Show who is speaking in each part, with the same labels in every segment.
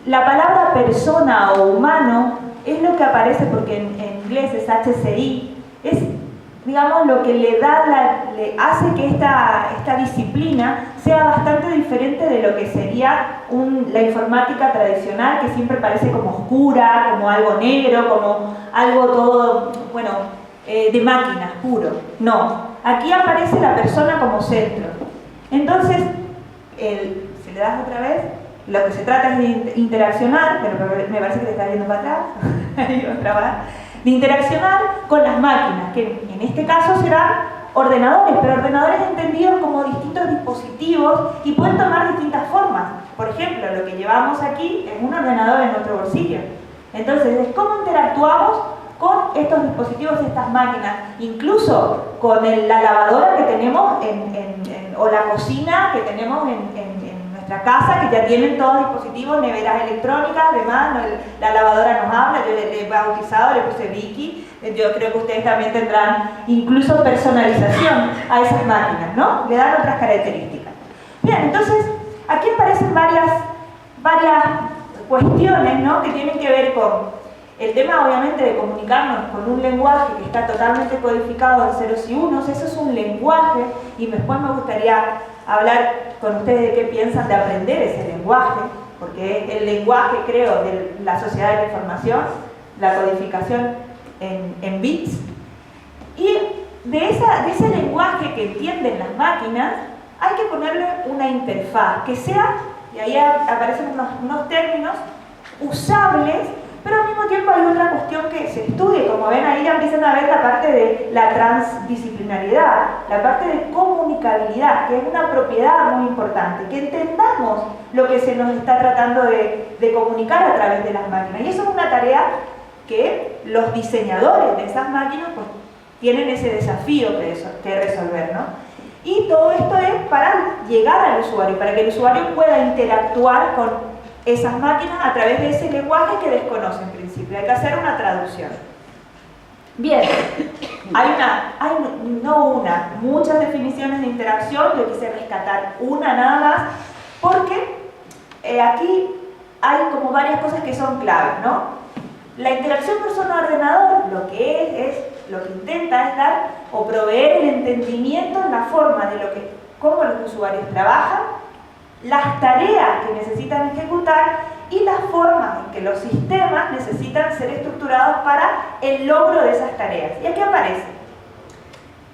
Speaker 1: la palabra persona o humano es lo que aparece, porque en inglés es HCI, es, digamos, lo que le hace que esta disciplina sea bastante diferente de lo que sería la informática tradicional, que siempre parece como oscura, como algo negro, como algo todo, bueno, de máquinas, puro. No, aquí aparece la persona como centro. Entonces, si le das otra vez, lo que se trata es de interaccionar, pero me parece que te está viendo para atrás, de interaccionar con las máquinas, que en este caso serán ordenadores, pero ordenadores entendidos como distintos dispositivos y pueden tomar distintas formas. Por ejemplo, lo que llevamos aquí es un ordenador en nuestro bolsillo. Entonces, es cómo interactuamos con estos dispositivos, estas máquinas, incluso con la lavadora que tenemos o la cocina que tenemos en nuestra casa, que ya tienen todos dispositivos, neveras electrónicas, además, la lavadora nos habla, yo le he bautizado, le puse Vicky, yo creo que ustedes también tendrán incluso personalización a esas máquinas, ¿no? Le dan otras características. Bien, entonces, aquí aparecen varias cuestiones, ¿no?, que tienen que ver con el tema, obviamente, de comunicarnos con un lenguaje que está totalmente codificado en ceros y unos. Eso es un lenguaje, y después me gustaría hablar con ustedes de qué piensan de aprender ese lenguaje, porque el lenguaje, creo, de la sociedad de la información, la codificación en bits, y de ese lenguaje que entienden las máquinas, hay que ponerle una interfaz que sea, y ahí aparecen unos términos usables, pero al mismo tiempo hay otra cuestión que se estudie. Como ven, ahí ya empiezan a ver la parte de la transdisciplinaridad, la parte de comunicabilidad, que es una propiedad muy importante, que entendamos lo que se nos está tratando de comunicar a través de las máquinas. Y eso es una tarea que los diseñadores de esas máquinas pues tienen ese desafío que resolver, ¿no? Y todo esto es para llegar al usuario, para que el usuario pueda interactuar con esas máquinas a través de ese lenguaje que desconoce en principio. Hay que hacer una traducción. Bien, hay muchas definiciones de interacción. Yo quise rescatar una nada más, porque aquí hay como varias cosas que son claves, ¿no? La interacción persona-ordenador lo que intenta es dar o proveer el entendimiento en la forma de cómo los usuarios trabajan, las tareas que necesitan ejecutar y las formas en que los sistemas necesitan ser estructurados para el logro de esas tareas. Y aquí aparece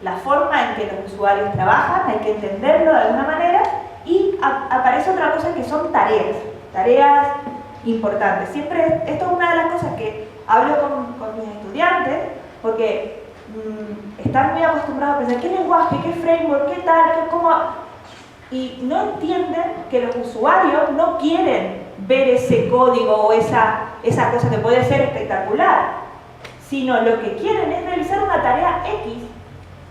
Speaker 1: la forma en que los usuarios trabajan, hay que entenderlo de alguna manera, y aparece otra cosa que son tareas importantes. Siempre, esto es una de las cosas que hablo con mis estudiantes, porque están muy acostumbrados a pensar qué lenguaje, qué framework, qué tal, cómo... Y no entienden que los usuarios no quieren ver ese código o esa cosa que puede ser espectacular, sino lo que quieren es realizar una tarea X,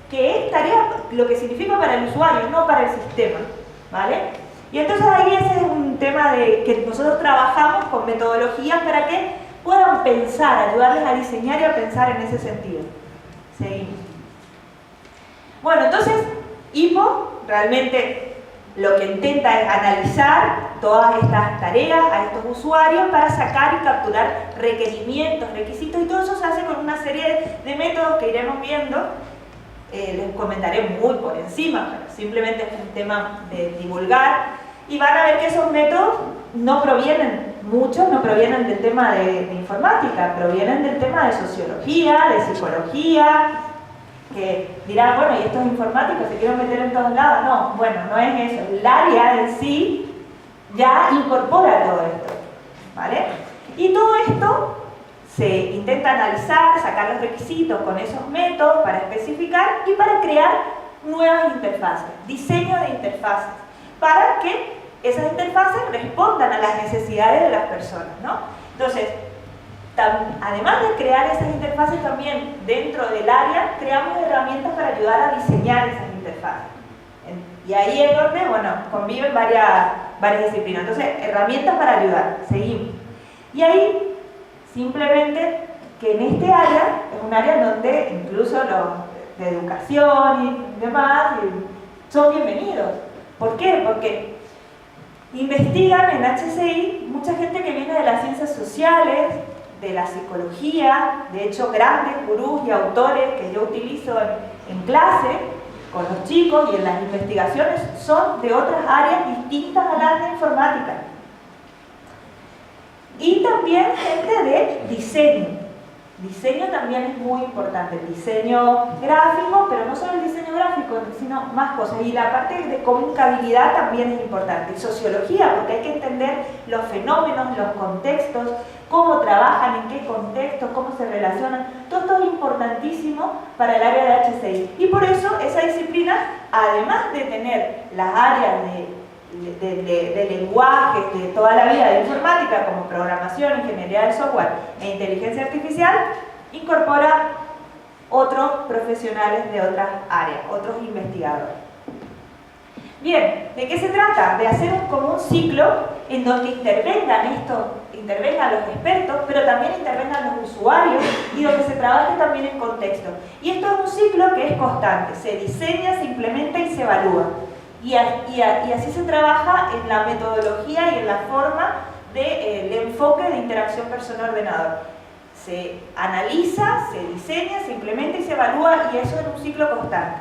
Speaker 1: que es tarea lo que significa para el usuario, no para el sistema, ¿vale? Y entonces ahí ese es un tema que nosotros trabajamos con metodologías para que puedan pensar, ayudarles a diseñar y a pensar en ese sentido. Seguimos. Bueno, entonces, HIPPO realmente lo que intenta es analizar todas estas tareas a estos usuarios para sacar y capturar requerimientos, requisitos, y todo eso se hace con una serie de métodos que iremos viendo. Les comentaré muy por encima, pero simplemente es un tema de divulgar, y van a ver que esos métodos muchos no provienen del tema de informática, provienen del tema de sociología, de psicología, que dirán, bueno, y esto es informática, se quieren meter en todos lados. No, bueno, no es eso. El área en sí ya incorpora todo esto, ¿vale? Y todo esto se intenta analizar, sacar los requisitos con esos métodos para especificar y para crear nuevas interfaces, diseño de interfaces, para que esas interfaces respondan a las necesidades de las personas, ¿no? Entonces, además de crear esas interfaces, también dentro del área creamos herramientas para ayudar a diseñar esas interfaces. Y ahí es donde, bueno, conviven varias disciplinas. Entonces, herramientas para ayudar. Seguimos. Y ahí, simplemente, que en este área, es un área donde incluso los de educación y demás son bienvenidos. ¿Por qué? Porque investigan en HCI mucha gente que viene sociales, de la psicología. De hecho, grandes gurús y autores que yo utilizo en clase con los chicos y en las investigaciones son de otras áreas distintas a las de informática. Y también gente de diseño. Diseño también es muy importante, el diseño gráfico, pero no solo el diseño gráfico, sino más cosas. Y la parte de comunicabilidad también es importante. Y sociología, porque hay que entender los fenómenos, los contextos, cómo trabajan, en qué contextos, cómo se relacionan. Todo esto es importantísimo para el área de HCI. Y por eso esa disciplina, además de tener las áreas de lenguajes de toda la vida de informática, como programación, ingeniería del software e inteligencia artificial, incorpora otros profesionales de otras áreas, otros investigadores. Bien, ¿de qué se trata? De hacer como un ciclo en donde intervengan los expertos, pero también intervengan los usuarios y donde se trabaje también en contexto. Y esto es un ciclo que es constante, se diseña, se implementa y se evalúa. Y así se trabaja en la metodología y en la forma del enfoque de interacción persona-ordenador. Se analiza, se diseña, se implementa y se evalúa, y eso es un ciclo constante.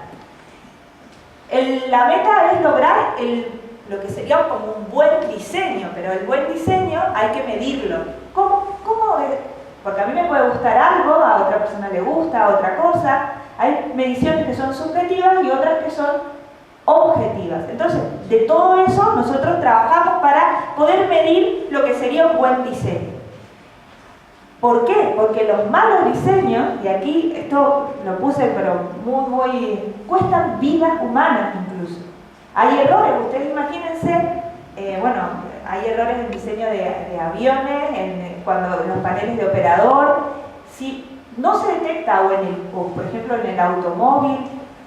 Speaker 1: La meta es lograr lo que sería como un buen diseño, pero el buen diseño hay que medirlo. ¿Cómo? Porque a mí me puede gustar algo, a otra persona le gusta otra cosa. Hay mediciones que son subjetivas y otras que son objetivas. Entonces, de todo eso nosotros trabajamos para poder medir lo que sería un buen diseño. ¿Por qué? Porque los malos diseños, y aquí esto lo puse pero cuestan vidas humanas incluso. Hay errores, ustedes imagínense, hay errores en diseño de aviones, cuando los paneles de operador, si no se detecta, o por ejemplo en el automóvil,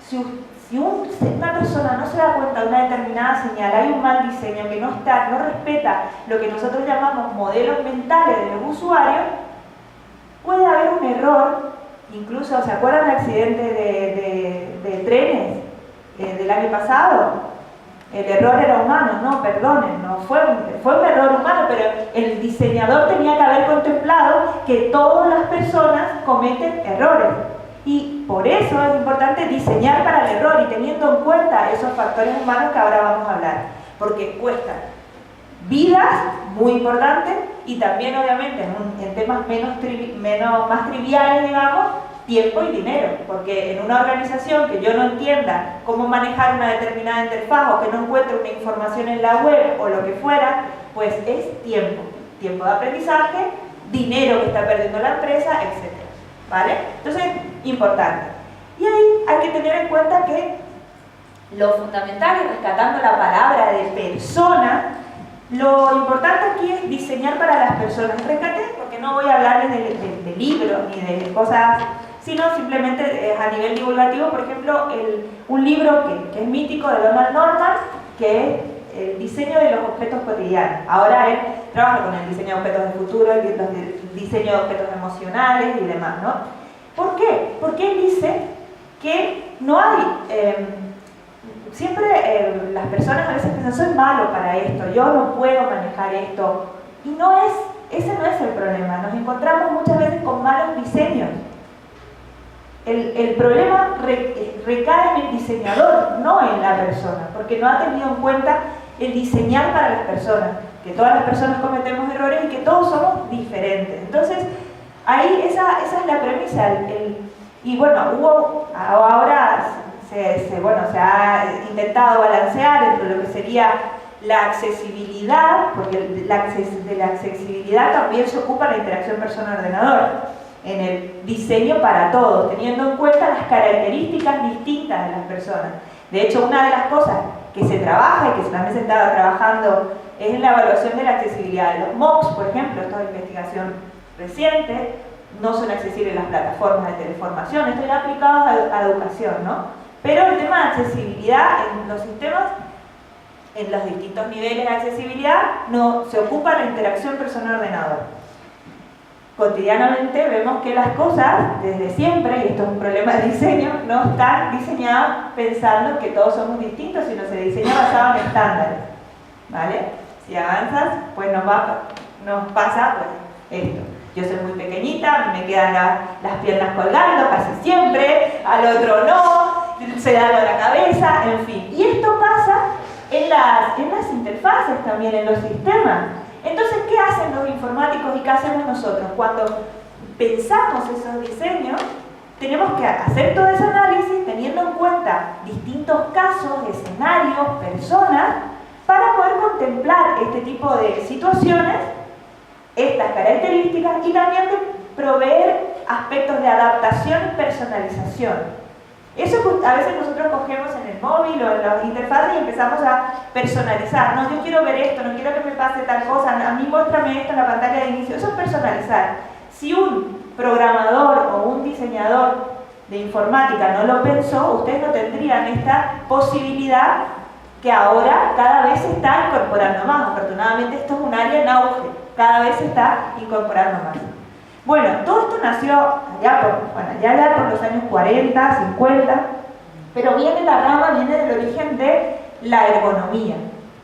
Speaker 1: si una persona no se da cuenta de una determinada señal, hay un mal diseño que no respeta lo que nosotros llamamos modelos mentales de los usuarios, puede haber un error. Incluso, ¿se acuerdan del accidente de trenes del año pasado? El error era humano, no, perdonen, no fue un error humano, pero el diseñador tenía que haber contemplado que todas las personas cometen errores. Y por eso es importante diseñar para el error y teniendo en cuenta esos factores humanos que ahora vamos a hablar, porque cuestan vidas, muy importante, y también obviamente en temas más triviales, digamos, tiempo y dinero, porque en una organización que yo no entienda cómo manejar una determinada interfaz o que no encuentre una información en la web o lo que fuera, pues es tiempo de aprendizaje, dinero que está perdiendo la empresa, etc. ¿Vale? Entonces, importante. Y ahí hay que tener en cuenta que lo fundamental, y rescatando la palabra de persona, lo importante aquí es diseñar para las personas. Rescaté porque no voy a hablarles de libros ni de cosas, sino simplemente a nivel divulgativo. Por ejemplo, un libro que es mítico de Donald Norman, que es el diseño de los objetos cotidianos. Ahora él trabaja con el diseño de objetos de futuro, el diseño de objetos emocionales y demás, ¿no? ¿Por qué? Porque él dice que no hay... siempre las personas a veces piensan, soy malo para esto, yo no puedo manejar esto. Y ese no es el problema. Nos encontramos muchas veces con malos diseños. El problema recae en el diseñador, no en la persona, porque no ha tenido en cuenta el diseñar para las personas, que todas las personas cometemos errores y que todos somos diferentes. Entonces, ahí esa es la premisa. Y bueno, ahora se ha intentado balancear entre lo que sería la accesibilidad, porque de la accesibilidad también se ocupa la interacción persona-ordenador, en el diseño para todos, teniendo en cuenta las características distintas de las personas. De hecho, una de las cosas que se trabaja y que también se estaba trabajando es en la evaluación de la accesibilidad. Los MOOCs, por ejemplo, esto es investigación reciente, no son accesibles las plataformas de teleformación, esto ya aplicado a educación, ¿no? Pero el tema de accesibilidad en los sistemas, en los distintos niveles de accesibilidad, no se ocupa la interacción persona-ordenador. Cotidianamente vemos que las cosas, desde siempre, y esto es un problema de diseño, no están diseñadas pensando que todos somos distintos, sino se diseña basado en estándares, ¿vale? Si avanzas, pues nos pasa, pues, esto. Yo soy muy pequeñita, me quedan las piernas colgando casi siempre, al otro no, se da con la cabeza, en fin. Y esto pasa en las interfaces también, en los sistemas. Entonces, ¿qué hacen los informáticos y qué hacemos nosotros? Cuando pensamos esos diseños, tenemos que hacer todo ese análisis teniendo en cuenta distintos casos, escenarios, personas, para poder contemplar este tipo de situaciones, estas características, y también de proveer aspectos de adaptación y personalización. Eso a veces nosotros cogemos en el móvil o en las interfaces y empezamos a personalizar. No, yo quiero ver esto, no quiero que me pase tal cosa, a mí muéstrame esto en la pantalla de inicio. Eso es personalizar. Si un programador o un diseñador de informática no lo pensó, ustedes no tendrían esta posibilidad que ahora cada vez se está incorporando más. Afortunadamente esto es un área en auge, cada vez se está incorporando más. Bueno, todo esto nació allá por los años 40, 50, pero viene del origen de la ergonomía,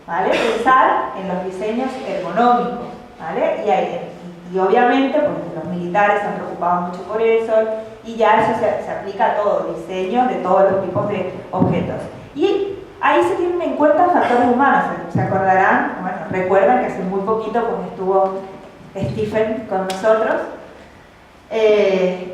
Speaker 1: ¿vale? Pensar en los diseños ergonómicos, ¿vale? Y obviamente, pues los militares se han preocupado mucho por eso, y ya eso se aplica a todo, diseño de todos los tipos de objetos. Y ahí se tienen en cuenta factores humanos, se acordarán, bueno, recuerdan que hace muy poquito pues estuvo Stephen con nosotros,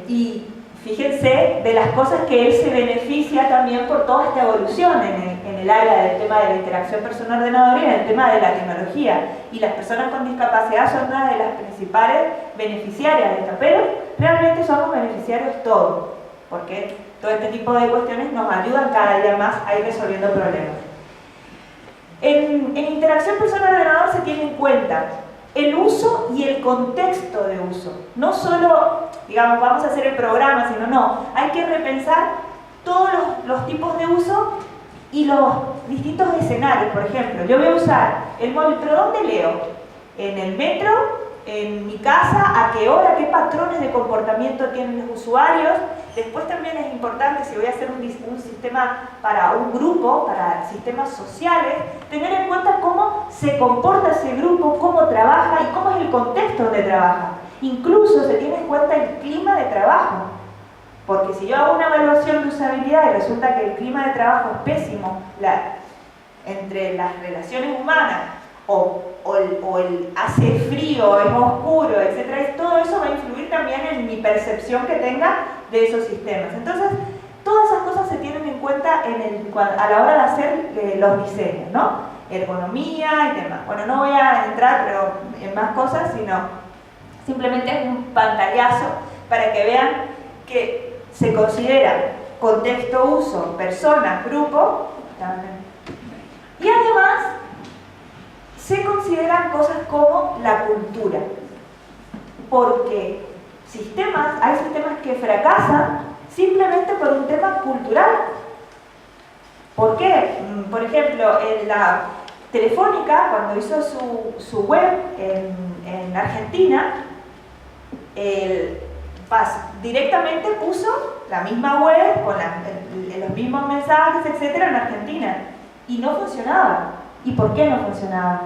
Speaker 1: y fíjense de las cosas que él se beneficia también por toda esta evolución en el área del tema de la interacción persona-ordenador y en el tema de la tecnología. Y las personas con discapacidad son una de las principales beneficiarias de esto, pero realmente somos beneficiarios todos, porque todo este tipo de cuestiones nos ayudan cada día más a ir resolviendo problemas. En interacción persona-ordenador se tiene en cuenta el uso y el contexto de uso. No solo, digamos, vamos a hacer el programa, sino no. Hay que repensar todos los tipos de uso y los distintos escenarios. Por ejemplo, yo voy a usar el móvil, pero ¿dónde leo? ¿En el metro? ¿En mi casa? ¿A qué hora? ¿Qué patrones de comportamiento tienen los usuarios? Después también es importante, si voy a hacer un sistema para un grupo, para sistemas sociales, tener en cuenta cómo se comporta ese grupo, cómo trabaja y cómo es el contexto donde trabaja. Incluso se tiene en cuenta el clima de trabajo. Porque si yo hago una evaluación de usabilidad y resulta que el clima de trabajo es pésimo entre las relaciones humanas, o hace frío, es oscuro, etc., todo eso va a influir también en mi percepción que tenga de esos sistemas. Entonces, todas esas cosas se tienen en cuenta a la hora de hacer los diseños, ¿no? Ergonomía y demás. Bueno, no voy a entrar en más cosas, sino simplemente es un pantallazo para que vean que se considera contexto, uso, personas, grupo, y además se consideran cosas como la cultura, porque hay sistemas que fracasan simplemente por un tema cultural. ¿Por qué? Por ejemplo, en la Telefónica, cuando hizo su web en Argentina, directamente puso la misma web con los mismos mensajes, etcétera, en Argentina, y no funcionaba. ¿Y por qué no funcionaba?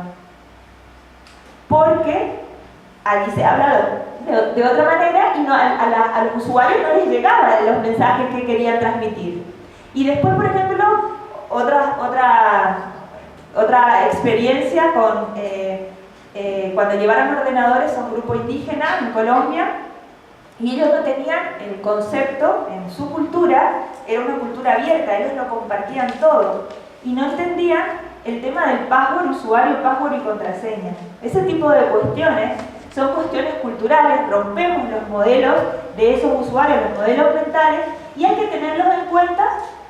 Speaker 1: Porque allí se habla de otra manera y a los usuarios no les llegaban los mensajes que querían transmitir. Y después, por ejemplo, otra experiencia cuando llevaron ordenadores a un grupo indígena en Colombia, y ellos no tenían el concepto en su cultura, era una cultura abierta, ellos lo compartían todo, y no entendían el tema del password, usuario, password y contraseña. Ese tipo de cuestiones son cuestiones culturales, rompemos los modelos de esos usuarios, los modelos mentales, y hay que tenerlos en cuenta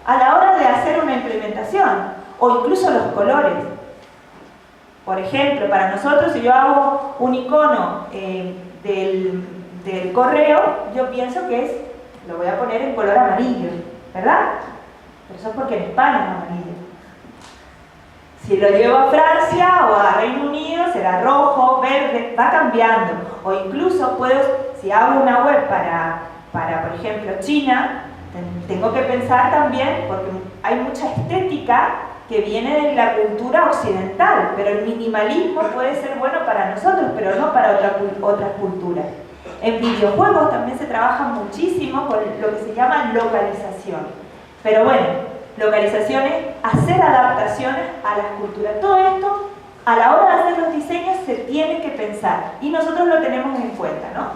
Speaker 1: a la hora de hacer una implementación, o incluso los colores. Por ejemplo, para nosotros, si yo hago un icono del correo, yo pienso que lo voy a poner en color amarillo, ¿verdad? Pero eso es porque en España es amarillo. Si lo llevo a Francia o a Reino Unido, será rojo, verde, va cambiando. O incluso si hago una web para por ejemplo, China, tengo que pensar también, porque hay mucha estética que viene de la cultura occidental, pero el minimalismo puede ser bueno para nosotros, pero no para otras culturas. En videojuegos también se trabaja muchísimo con lo que se llama localización. Pero bueno, localización es hacer adaptaciones a las culturas. Todo esto, a la hora de hacer los diseños, se tiene que pensar y nosotros lo tenemos en cuenta, ¿no?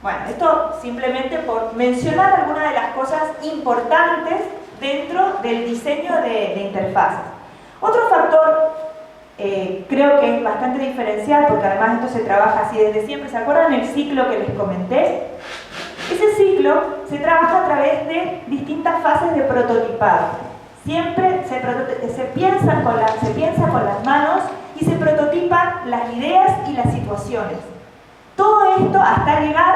Speaker 1: Bueno, esto simplemente por mencionar algunas de las cosas importantes dentro del diseño de interfaces. Otro factor, creo que es bastante diferencial, porque además esto se trabaja así desde siempre. ¿Se acuerdan el ciclo que les comenté? Ese ciclo se trabaja a través de distintas fases de prototipado. Siempre se piensa con las manos y se prototipan las ideas y las situaciones. Todo esto hasta llegar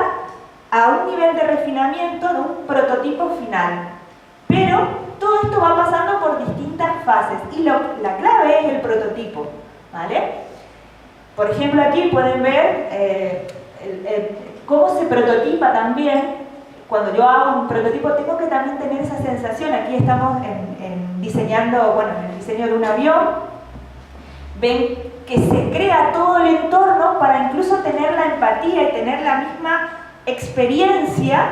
Speaker 1: a un nivel de refinamiento de un prototipo final. Pero todo esto va pasando por distintas fases y la clave es el prototipo, ¿vale? Por ejemplo, aquí pueden ver cómo se prototipa también. Cuando yo hago un prototipo tengo que también tener esa sensación. Aquí estamos diseñando, bueno, en el diseño de un avión. Ven que se crea todo el entorno para incluso tener la empatía y tener la misma experiencia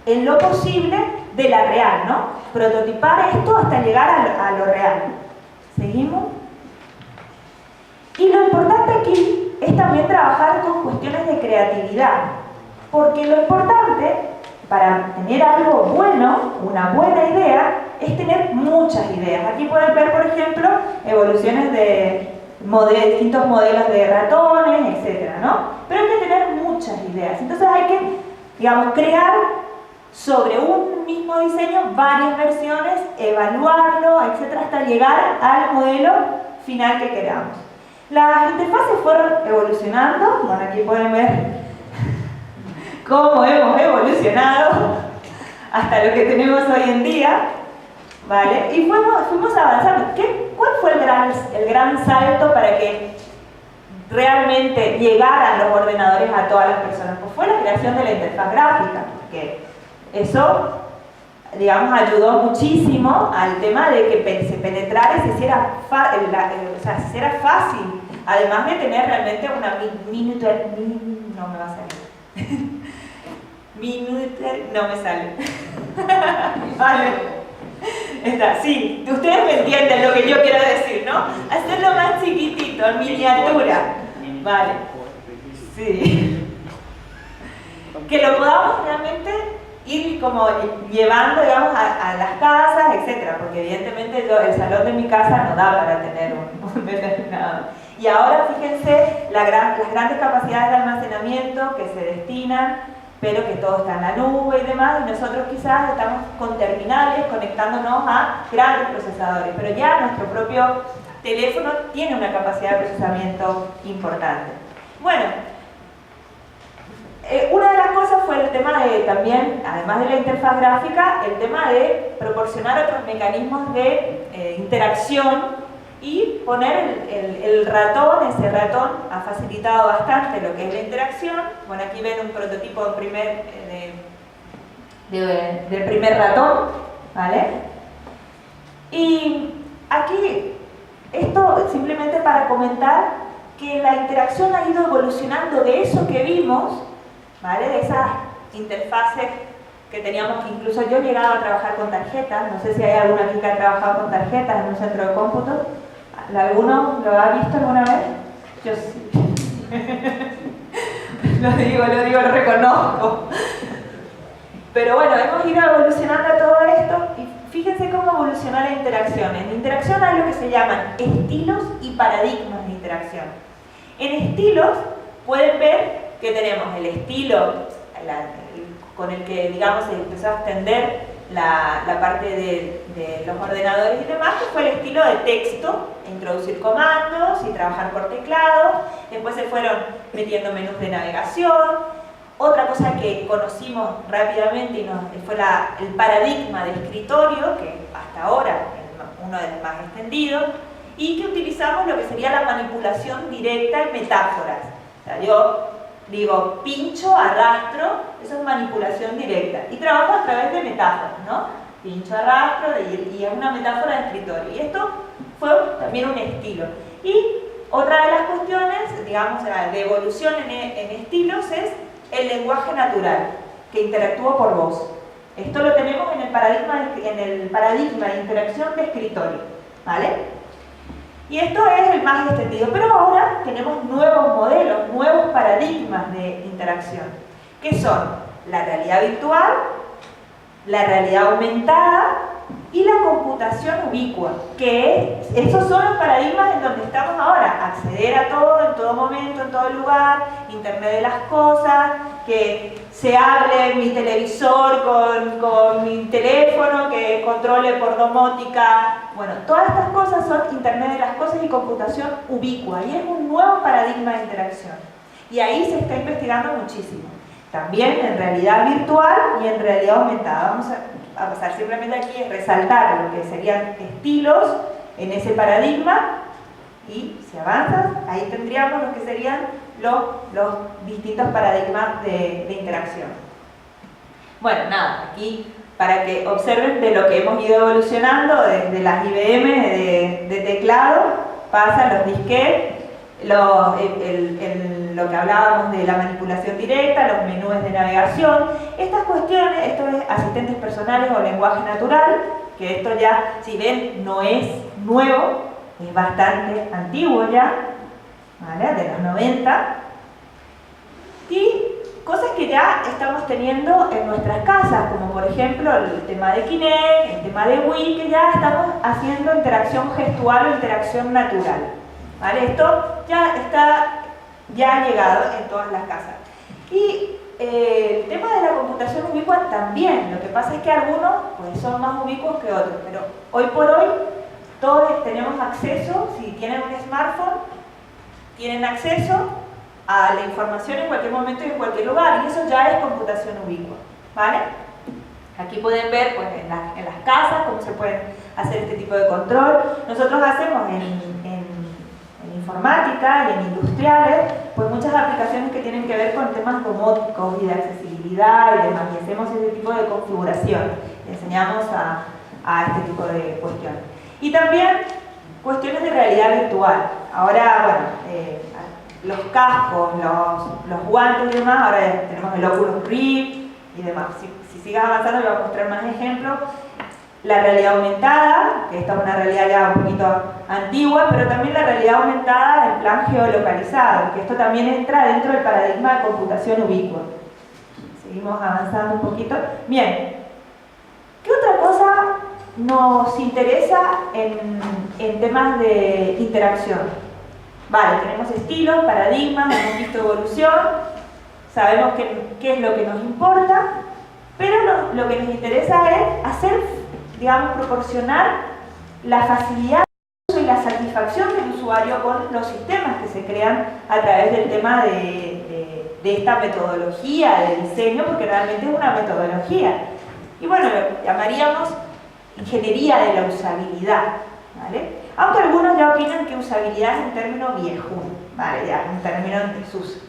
Speaker 1: en lo posible de la real, ¿no? Prototipar esto hasta llegar a lo real. ¿Seguimos? Y lo importante aquí es también trabajar con cuestiones de creatividad, porque lo importante para tener algo bueno, una buena idea, es tener muchas ideas. Aquí pueden ver, por ejemplo, evoluciones de distintos modelos de ratones, etcétera, ¿no? Pero hay que tener muchas ideas. Entonces hay que, digamos, crear sobre un mismo diseño varias versiones, evaluarlo, etcétera, hasta llegar al modelo final que queramos. Las interfaces fueron evolucionando. Bueno, aquí pueden ver cómo hemos evolucionado hasta lo que tenemos hoy en día, ¿vale? Y fuimos avanzando. ¿Cuál fue el gran salto para que realmente llegaran los ordenadores a todas las personas? Pues fue la creación de la interfaz gráfica, porque eso, digamos, ayudó muchísimo al tema de que se penetrara y se hiciera fácil, además de tener realmente una no me va a salir. No me sale. Vale. Está, sí, ustedes me entienden lo que yo quiero decir, ¿no? Hacerlo más chiquitito, en miniatura. Vale. Sí. Que lo podamos realmente ir como llevando, digamos, a las casas, etcétera, porque evidentemente el salón de mi casa no da para tener un determinado. Y ahora fíjense las grandes capacidades de almacenamiento que se destinan, pero que todo está en la nube y demás, y nosotros quizás estamos con terminales conectándonos a grandes procesadores, pero ya nuestro propio teléfono tiene una capacidad de procesamiento importante. Bueno, una de las cosas fue el tema de también, además de la interfaz gráfica, el tema de proporcionar otros mecanismos de interacción y poner el ratón. Ese ratón ha facilitado bastante lo que es la interacción. Bueno, aquí ven un prototipo del primer ratón, ¿vale? Y aquí, esto simplemente para comentar que la interacción ha ido evolucionando de eso que vimos, ¿vale? De esas interfaces que teníamos, que incluso yo he llegado a trabajar con tarjetas. No sé si hay alguna aquí que ha trabajado con tarjetas en un centro de cómputo. ¿Alguno lo ha visto alguna vez? Yo sí. lo reconozco. Pero bueno, hemos ido evolucionando todo esto y fíjense cómo evoluciona la interacción. En interacción hay lo que se llaman estilos y paradigmas de interacción. En estilos pueden ver que tenemos el estilo con el que, digamos, se empezó a extender la parte de los ordenadores y demás, que fue el estilo de texto, introducir comandos y trabajar por teclado. Después se fueron metiendo menús de navegación. Otra cosa que conocimos rápidamente fue el paradigma de escritorio, que hasta ahora es uno de los más extendidos, y que utilizamos lo que sería la manipulación directa y metáforas. O sea, yo digo, pincho, arrastro, eso es manipulación directa. Y trabajo a través de metáforas, ¿no? Pincho, arrastro, y es una metáfora de escritorio. Y esto fue también un estilo. Y otra de las cuestiones, digamos, de evolución en estilos es el lenguaje natural, que interactúa por voz. Esto lo tenemos en el paradigma de interacción de escritorio, ¿vale? Y esto es el más extendido, pero ahora tenemos nuevos modelos, nuevos paradigmas de interacción, que son la realidad virtual, la realidad aumentada y la computación ubicua, que esos son los paradigmas en donde estamos ahora: acceder a todo, en todo momento, en todo lugar, Internet de las cosas, que se hable mi televisor con mi teléfono, que controle por domótica. Bueno, todas estas cosas son Internet de las cosas y computación ubicua, y es un nuevo paradigma de interacción. Y ahí se está investigando muchísimo. También en realidad virtual y en realidad aumentada. Vamos a pasar simplemente aquí, es resaltar lo que serían estilos en ese paradigma, y si avanzas, ahí tendríamos lo que serían los distintos paradigmas de interacción. Bueno, nada, aquí para que observen de lo que hemos ido evolucionando desde las IBM de teclado, pasan los disquetes, lo que hablábamos de la manipulación directa, los menús de navegación, estas cuestiones, esto es asistentes personales o lenguaje natural, que esto ya, si ven, no es nuevo, es bastante antiguo ya, ¿vale? De los 90, y cosas que ya estamos teniendo en nuestras casas, como por ejemplo el tema de Kinect, el tema de Wii, que ya estamos haciendo interacción gestual o interacción natural, ¿vale? Esto ya ha llegado en todas las casas. Y el tema de la computación ubicua también, lo que pasa es que algunos pues, son más ubicuos que otros, pero hoy por hoy todos tenemos acceso, si tienen un smartphone, tienen acceso a la información en cualquier momento y en cualquier lugar, y eso ya es computación ubicua, ¿vale? Aquí pueden ver pues, en las casas cómo se pueden hacer este tipo de control. Nosotros hacemos en informática y en industriales pues muchas aplicaciones que tienen que ver con temas domóticos y de accesibilidad y demás, y hacemos ese tipo de configuración, enseñamos a este tipo de cuestiones. Y también cuestiones de realidad virtual. Ahora, bueno, los cascos, los guantes y demás, ahora tenemos el Oculus Rift y demás. Si sigas avanzando, les voy a mostrar más ejemplos. La realidad aumentada, que esta es una realidad ya un poquito antigua, pero también la realidad aumentada en plan geolocalizado, que esto también entra dentro del paradigma de computación ubicua. Seguimos avanzando un poquito. Bien, ¿qué otra cosa nos interesa en temas de interacción? Vale, tenemos estilos, paradigmas, hemos visto evolución, sabemos qué es lo que nos importa, pero lo que nos interesa es hacer, digamos, proporcionar la facilidad de uso y la satisfacción del usuario con los sistemas que se crean a través del tema de esta metodología de diseño, porque realmente es una metodología. Y bueno, lo llamaríamos ingeniería de la usabilidad, ¿vale? Aunque algunos ya opinan que usabilidad es un término viejo, ¿vale? Ya un término en desuso.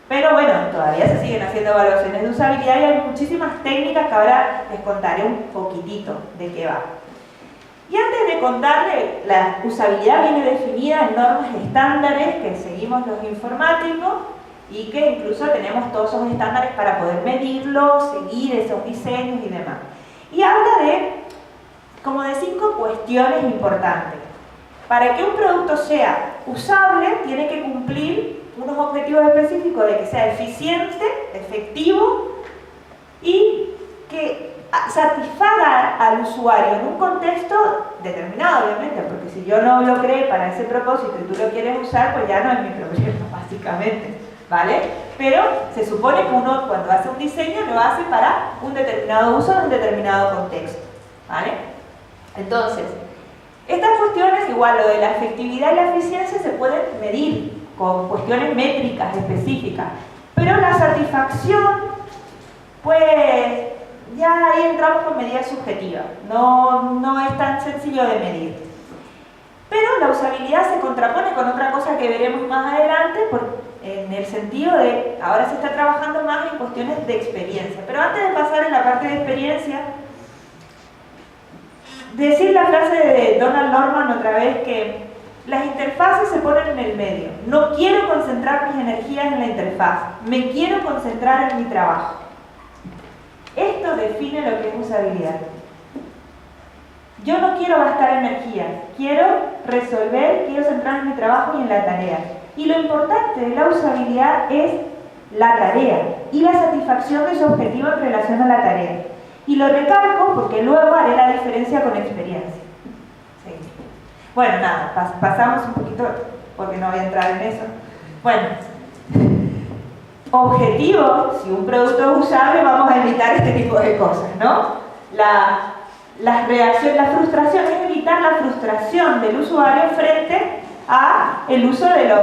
Speaker 1: Pero bueno, todavía se siguen haciendo evaluaciones de usabilidad y hay muchísimas técnicas que ahora les contaré un poquitito de qué va. Y antes de contarle, la usabilidad viene definida en normas estándares que seguimos los informáticos y que incluso tenemos todos esos estándares para poder medirlo, seguir esos diseños y demás. Y habla como de 5 cuestiones importantes. Para que un producto sea usable, tiene que cumplir unos objetivos específicos de que sea eficiente, efectivo y que satisfaga al usuario en un contexto determinado, obviamente, porque si yo no lo creé para ese propósito y tú lo quieres usar, pues ya no es mi problema, básicamente, ¿vale? Pero se supone que uno cuando hace un diseño lo hace para un determinado uso en un determinado contexto, ¿vale? Entonces, estas cuestiones, igual lo de la efectividad y la eficiencia, se pueden medir con cuestiones métricas específicas, pero la satisfacción, pues ya ahí entramos con medidas subjetivas, no es tan sencillo de medir. Pero la usabilidad se contrapone con otra cosa que veremos más adelante, en el sentido de, ahora se está trabajando más en cuestiones de experiencia, pero antes de pasar en la parte de experiencia, decir la frase de Donald Norman otra vez, que las interfaces se ponen en el medio. No quiero concentrar mis energías en la interfaz, me quiero concentrar en mi trabajo. Esto define lo que es usabilidad. Yo no quiero gastar energía, quiero resolver, quiero centrar en mi trabajo y en la tarea. Y lo importante de la usabilidad es la tarea y la satisfacción de su objetivo en relación a la tarea. Y lo recalco porque luego haré la diferencia con experiencia. Sí. Bueno, nada, pasamos un poquito porque no voy a entrar en eso. Bueno, objetivo, si un producto es usable, vamos a evitar este tipo de cosas, ¿no? La frustración es evitar la frustración del usuario frente a el uso de los...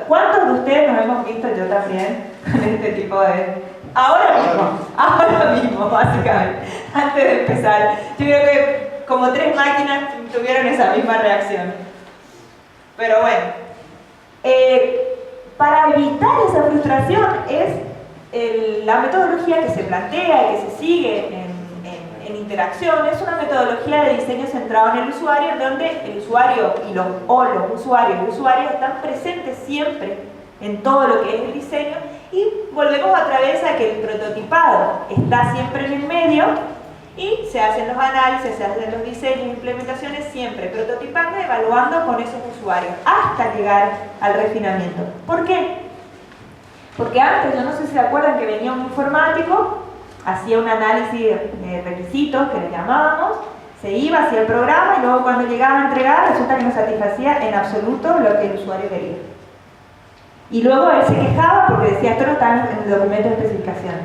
Speaker 1: ¿Cuántos de ustedes nos hemos visto, yo también, con este tipo de... Ahora mismo, básicamente, antes de empezar. Yo creo que como 3 máquinas tuvieron esa misma reacción. Pero bueno, para evitar esa frustración es la metodología que se plantea y que se sigue en interacción. Es una metodología de diseño centrado en el usuario, en donde el usuario los usuarios y usuarias están presentes siempre en todo lo que es el diseño, y volvemos otra vez a que el prototipado está siempre en el medio y se hacen los análisis, se hacen los diseños, implementaciones, siempre prototipando y evaluando con esos usuarios hasta llegar al refinamiento. ¿Por qué? Porque antes, yo no sé si se acuerdan que venía un informático, hacía un análisis de requisitos que le llamábamos, se iba, hacía el programa y luego cuando llegaba a entregar resulta que no satisfacía en absoluto lo que el usuario quería. Y luego él se quejaba porque decía, esto no está en el documento de especificaciones.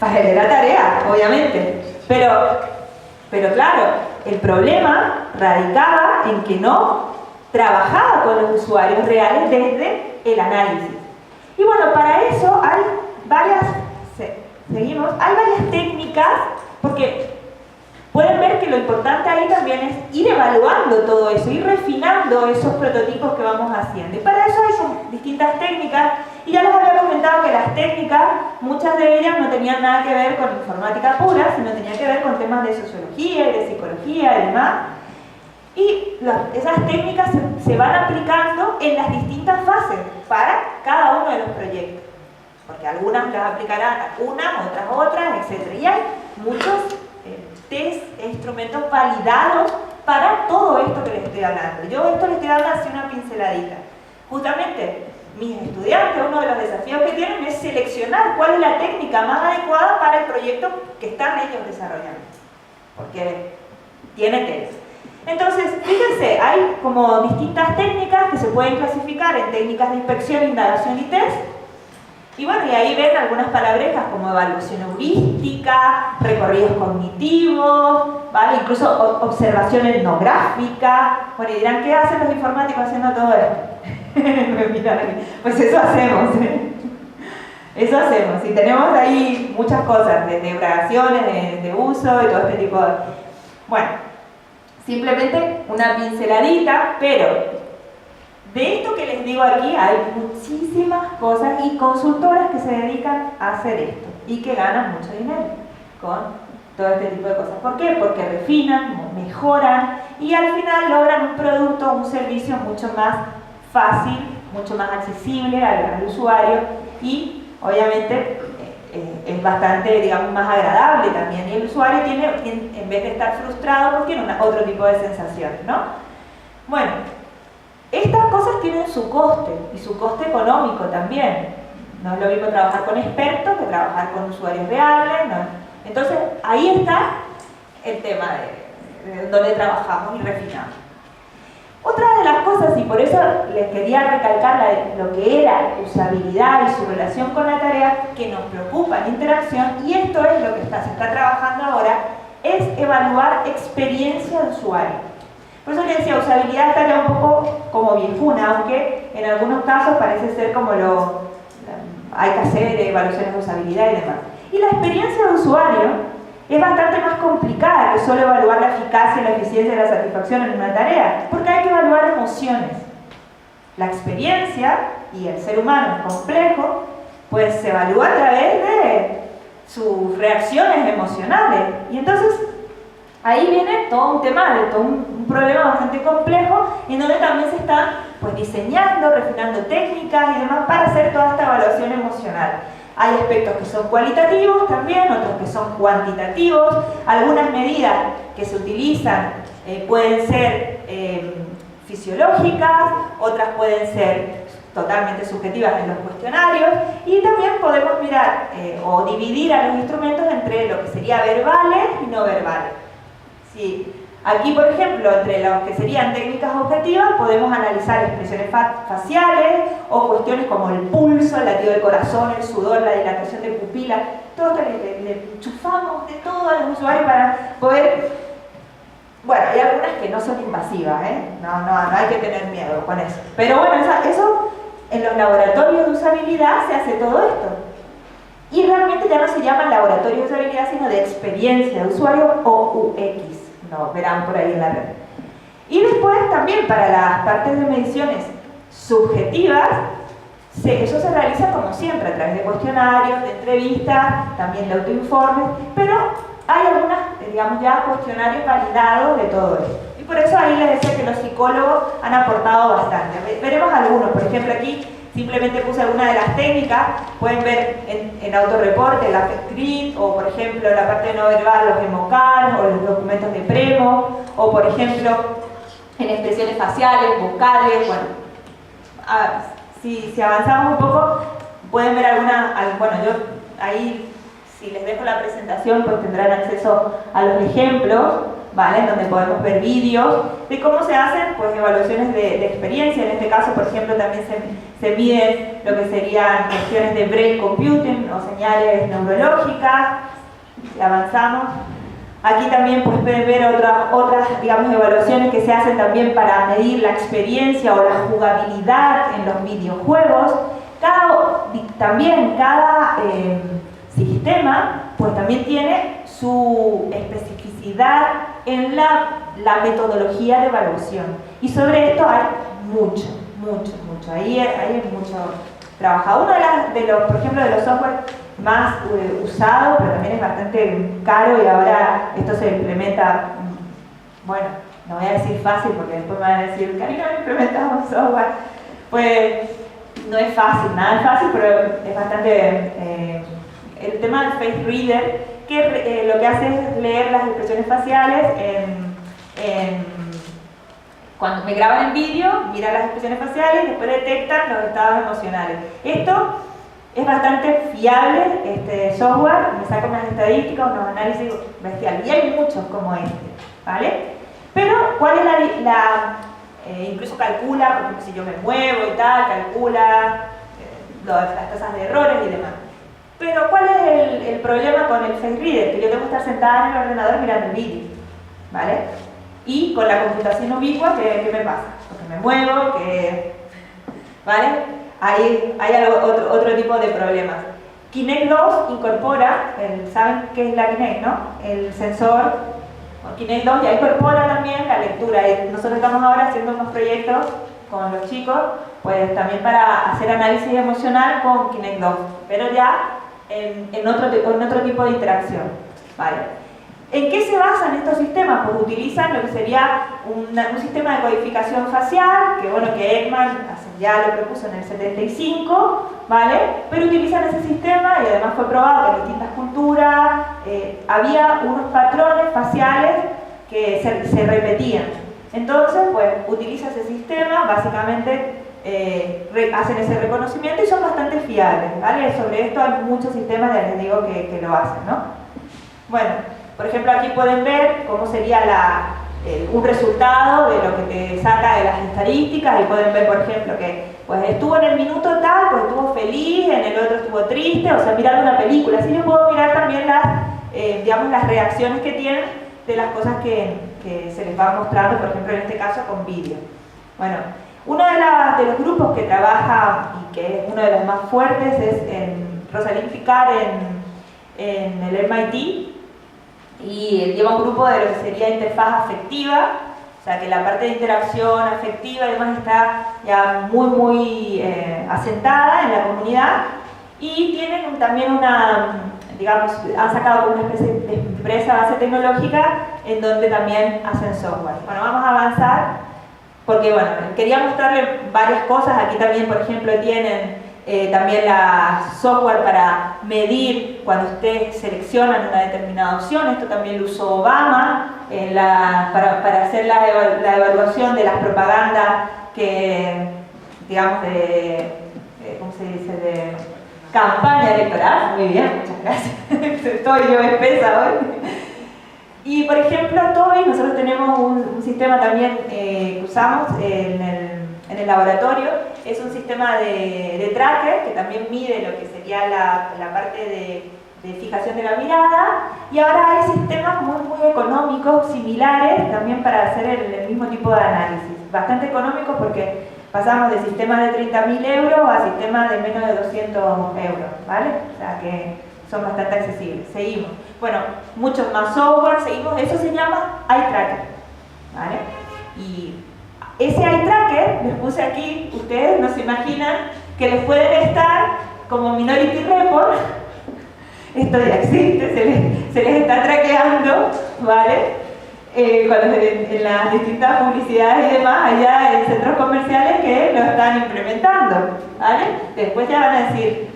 Speaker 1: Para él era tarea, obviamente. Pero claro, el problema radicaba en que no trabajaba con los usuarios reales desde el análisis. Y bueno, para eso hay varias técnicas, porque pueden ver que lo importante ahí también es ir evaluando todo eso, ir refinando esos prototipos que vamos haciendo. Y para eso hay distintas técnicas, y ya les había comentado que las técnicas, muchas de ellas no tenían nada que ver con informática pura, sino tenían que ver con temas de sociología y de psicología y demás. Y esas técnicas se van aplicando en las distintas fases para cada uno de los proyectos. Porque algunas las aplicarán unas, otras, etc. Y hay muchos test e instrumentos validados para todo esto que les estoy hablando. Yo esto les estoy dando así una pinceladita. Justamente, mis estudiantes, uno de los desafíos que tienen es seleccionar cuál es la técnica más adecuada para el proyecto que están ellos desarrollando. Porque tiene test. Entonces, fíjense, hay como distintas técnicas que se pueden clasificar en técnicas de inspección, indagación y test. Y bueno, y ahí ven algunas palabrejas como evaluación heurística, recorridos cognitivos, ¿vale? Incluso observación etnográfica. Bueno, y dirán, ¿qué hacen los informáticos haciendo todo esto? Pues eso hacemos, ¿eh? Eso hacemos. Y tenemos ahí muchas cosas, desde gradaciones, de uso y todo este tipo de... Bueno, simplemente una pinceladita, pero... de esto que les digo aquí hay muchísimas cosas y consultoras que se dedican a hacer esto y que ganan mucho dinero con todo este tipo de cosas. ¿Por qué? Porque refinan, mejoran y al final logran un producto, un servicio mucho más fácil, mucho más accesible al usuario y obviamente es bastante, digamos, más agradable también. Y el usuario tiene, en vez de estar frustrado, pues tiene otro tipo de sensaciones, ¿no? Bueno. Estas cosas tienen su coste, y su coste económico también. No es lo mismo trabajar con expertos que trabajar con usuarios reales. ¿No? Entonces, ahí está el tema de donde trabajamos y refinamos. Otra de las cosas, y por eso les quería recalcar lo que era usabilidad y su relación con la tarea, que nos preocupa en interacción, y esto es lo que se está trabajando ahora, es evaluar experiencia de usuario. Por eso les decía, usabilidad está ya un poco como viejuna, aunque en algunos casos parece ser como hay que hacer evaluaciones de usabilidad y demás. Y la experiencia de usuario es bastante más complicada que solo evaluar la eficacia, la eficiencia y la satisfacción en una tarea, porque hay que evaluar emociones. La experiencia, y el ser humano es complejo, pues se evalúa a través de sus reacciones emocionales. Y entonces, ahí viene todo un tema, de todo un problema bastante complejo, en donde también se están pues, diseñando, refinando técnicas y demás para hacer toda esta evaluación emocional. Hay aspectos que son cualitativos también, otros que son cuantitativos. Algunas medidas que se utilizan pueden ser fisiológicas, otras pueden ser totalmente subjetivas en los cuestionarios, y también podemos mirar o dividir a los instrumentos entre lo que sería verbales y no verbales. Sí. Aquí, por ejemplo, entre lo que serían técnicas objetivas, podemos analizar expresiones faciales o cuestiones como el pulso, el latido del corazón, el sudor, la dilatación de pupila. Todo esto le enchufamos de todo a los usuarios para poder... Bueno, hay algunas que no son invasivas, ¿eh? No hay que tener miedo con eso. Pero bueno, eso en los laboratorios de usabilidad se hace todo esto. Y realmente ya no se llama laboratorio de usabilidad, sino de experiencia de usuario o UX. Lo verán por ahí en la red. Y después también para las partes de mediciones subjetivas, eso se realiza como siempre, a través de cuestionarios, de entrevistas, también de autoinformes, pero hay algunas, digamos ya, cuestionarios validados de todo esto. Y por eso ahí les decía que los psicólogos han aportado bastante. Veremos algunos, por ejemplo aquí simplemente puse algunas de las técnicas, pueden ver en autorreporte el affect grid, o por ejemplo la parte no verbal, los emocal, o los documentos de Premo, o por ejemplo en expresiones faciales, vocales, bueno. Si avanzamos un poco, pueden ver algunas, bueno, yo ahí, si les dejo la presentación, pues tendrán acceso a los ejemplos, ¿vale? En donde podemos ver vídeos de cómo se hacen pues, evaluaciones de experiencia. En este caso, por ejemplo, también se miden lo que serían cuestiones de brain computing o señales neurológicas. Si avanzamos, aquí también pues, pueden ver otras digamos, evaluaciones que se hacen también para medir la experiencia o la jugabilidad en los videojuegos. Cada sistema pues también tiene su especificidad en la metodología de evaluación, y sobre esto hay mucho. Ahí hay mucho trabajado. Uno por ejemplo, de los software más usados, pero también es bastante caro, y ahora esto se implementa, bueno, no voy a decir fácil porque después me van a decir, Karina, no implementamos software. Pues no es fácil, nada es fácil, pero es bastante... el tema del Face Reader, que lo que hace es leer las expresiones faciales cuando me graban el vídeo, mira las expresiones faciales y después detectan los estados emocionales. Esto es bastante fiable, este software, me saca unas estadísticas, unos análisis bestiales, y hay muchos como este, ¿vale? Pero, ¿cuál es incluso calcula, por ejemplo, si yo me muevo y tal, calcula las tasas de errores y demás. Pero, ¿cuál es el problema con el Face Reader? Que yo tengo que estar sentada en el ordenador mirando el vídeo, ¿vale? Y con la computación ubicua, ¿qué me pasa? Porque me muevo, ¿vale? Hay otro tipo de problemas. Kinect 2 incorpora, ¿saben qué es la Kinect, no? El sensor, Kinect 2 ya incorpora también la lectura. Nosotros estamos ahora haciendo unos proyectos con los chicos, pues también para hacer análisis emocional con Kinect 2, pero ya en otro tipo de interacción, ¿vale? ¿En qué se basan estos sistemas? Pues utilizan lo que sería un sistema de codificación facial, que bueno, que Ekman ya lo propuso en el 75, ¿vale? Pero utilizan ese sistema y además fue probado en distintas culturas, había unos patrones faciales que se repetían. Entonces, pues, utiliza ese sistema, básicamente hacen ese reconocimiento y son bastante fiables, ¿vale? Sobre esto hay muchos sistemas, ya les digo, que lo hacen, ¿no? Bueno, por ejemplo, aquí pueden ver cómo sería un resultado de lo que te saca de las estadísticas, y pueden ver, por ejemplo, que pues, estuvo en el minuto tal, pues estuvo feliz, en el otro estuvo triste, o sea, mirando una película. Así yo puedo mirar también digamos, las reacciones que tienen de las cosas que se les va mostrando, por ejemplo, en este caso con vídeo. Bueno, uno de los grupos que trabaja y que es uno de los más fuertes es Rosalind Picard en el MIT, y lleva un grupo de lo que sería interfaz afectiva, o sea que la parte de interacción afectiva además está ya muy asentada en la comunidad, y tienen también digamos, han sacado como una especie de empresa base tecnológica en donde también hacen software. Bueno, vamos a avanzar porque, bueno, quería mostrarles varias cosas. Aquí también, por ejemplo, tienen también la software para medir cuando ustedes seleccionan una determinada opción. Esto también lo usó Obama para hacer la evaluación de las propagandas que, digamos, ¿cómo se dice?, de campaña electoral. Muy bien, muchas gracias. Estoy yo espesa hoy. Y por ejemplo, TOBI, nosotros tenemos un sistema también que usamos en el laboratorio. Es un sistema de tracker que también mide lo que sería la parte de fijación de la mirada. Y ahora hay sistemas muy económicos, similares, también para hacer el mismo tipo de análisis. Bastante económicos porque pasamos de sistemas de 30.000 euros a sistemas de menos de 200 euros, ¿vale? O sea que son bastante accesibles. Seguimos. Bueno, muchos más software, seguimos. Eso se llama eye tracker, ¿vale? Y ese eye tracker, les puse aquí, ustedes no se imaginan que les pueden estar como Minority Report. Esto ya existe, se les está traqueando, ¿vale? En las distintas publicidades y demás, allá en centros comerciales que lo están implementando, ¿vale? Después ya van a decir,